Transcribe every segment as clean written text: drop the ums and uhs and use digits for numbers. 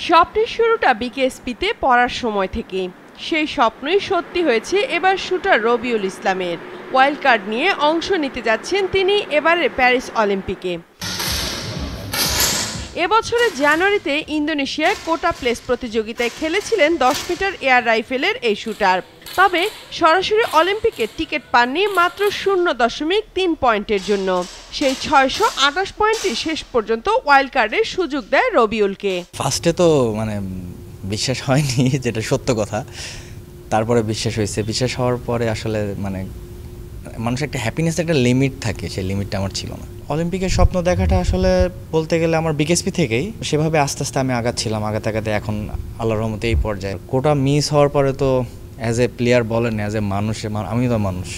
স্বপ্নের শুরুটা বিকেএসপিতে পড়ার সময় থেকে। সেই স্বপ্নই সত্যি হয়েছে এবার শুটার রবিউল ইসলামের। ওয়াইল্ড কার্ড নিয়ে অংশ নিতে যাচ্ছেন তিনি এবারের প্যারিস অলিম্পিকে। এবছরের জানুয়ারিতে ইন্দোনেশিয়ায় কোটা প্লেস প্রতিযোগিতায় খেলেছিলেন 10 মিটার এয়ার রাইফেলের এই শুটার। তবে সরাসরি অলিম্পিকের টিকিট পাননি মাত্র 0.3 পয়েন্টের জন্য। সেই 628 পয়েন্টই শেষ পর্যন্ত ওয়াইল্ড কার্ডের সুযোগ দেয় রবিউলকে। ফার্স্টে তো বিশ্বাস হয়নি, যেটা সত্য কথা। তারপরে বিশ্বাস হয়েছে। বিশ্বাস হওয়ার পরে আসলে মানুষের একটা হ্যাপিনেসের একটা লিমিট থাকে, সেই লিমিটটা আমার ছিল না। অলিম্পিকের স্বপ্ন দেখাটা আসলে বলতে গেলে আমার বিকেএসপি থেকেই সেভাবে আস্তে আস্তে আমি আগাচ্ছিলাম। আগাতে এখন আল্লাহর রহমতে এই পর্যায়ে। কোটা মিস হওয়ার পরে তো অ্যাজ এ প্লেয়ার বলেন, অ্যাজ এ মানুষ, আমি তো মানুষ,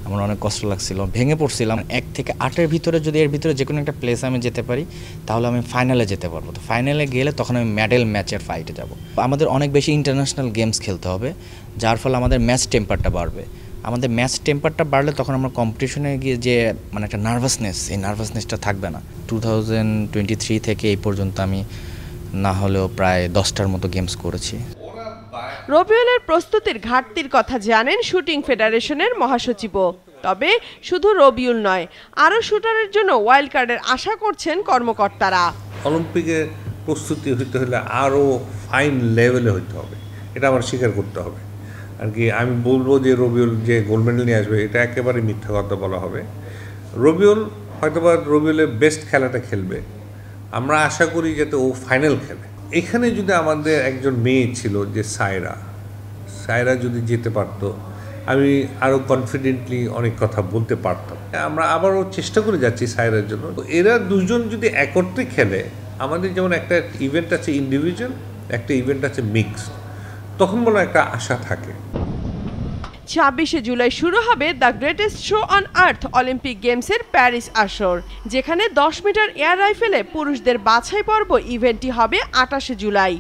আমার অনেক কষ্ট লাগছিল, ভেঙে পড়ছিলাম। 1 থেকে 8-এর ভিতরে যদি এর ভিতরে যে কোনো একটা প্লেস আমি যেতে পারি তাহলে আমি ফাইনালে যেতে পারবো। তো ফাইনালে গেলে তখন আমি মেডেল ম্যাচের ফাইটে যাব। আমাদের অনেক বেশি ইন্টারন্যাশনাল গেমস খেলতে হবে, যার ফলে আমাদের ম্যাচ টেম্পারটা বাড়বে। আমাদের ম্যাচ টেম্পারটা বাড়লে তখন আমরা কম্পিটিশনে গিয়ে যে একটা নার্ভাসনেস, এই নার্ভাসনেসটা থাকবে না। 2023 থেকে এই পর্যন্ত আমি না হলেও প্রায় 10টার মতো গেমস করেছি। রবিউলের প্রস্তুতির ঘাটতির কথা জানেন শুটিং ফেডারেশনের মহাসচিবও। তবে শুধু রবিউল নয়, আরও শুটারের জন্য ওয়াইল্ড কার্ডের আশা করছেন কর্মকর্তারা। অলিম্পিকে প্রস্তুতি হতে হলে আরও ফাইন লেভেলে হতে হবে, এটা আমার স্বীকার করতে হবে। আর কি আমি বলবো যে রবিউল যে গোল্ড মেডেল নিয়ে আসবে, এটা একেবারে মিথ্যা কথা বলা হবে। রবিউল হয়তোবা রবিউলের বেস্ট খেলাটা খেলবে, আমরা আশা করি যাতে ও ফাইনাল খেলে। এখানে যদি আমাদের একজন মেয়ে ছিল যে সায়রা যদি যেতে পারতো, আমি আরও কনফিডেন্টলি অনেক কথা বলতে পারতাম। আমরা আবারও চেষ্টা করে যাচ্ছি সায়রার জন্য। এরা দুজন যদি একত্রে খেলে, আমাদের যেমন একটা ইভেন্ট আছে ইন্ডিভিজুয়াল, একটা ইভেন্ট আছে মিক্সড, তখন বলে একটা আশা থাকে। 26শে জুলাই শুরু হবে the greatest show on earth Olympic গেমসের প্যারিস আসর, যেখানে 10 মিটার এয়ার রাইফেলে পুরুষদের বাছাই পর্ব ইভেন্টটি হবে 28শে জুলাই।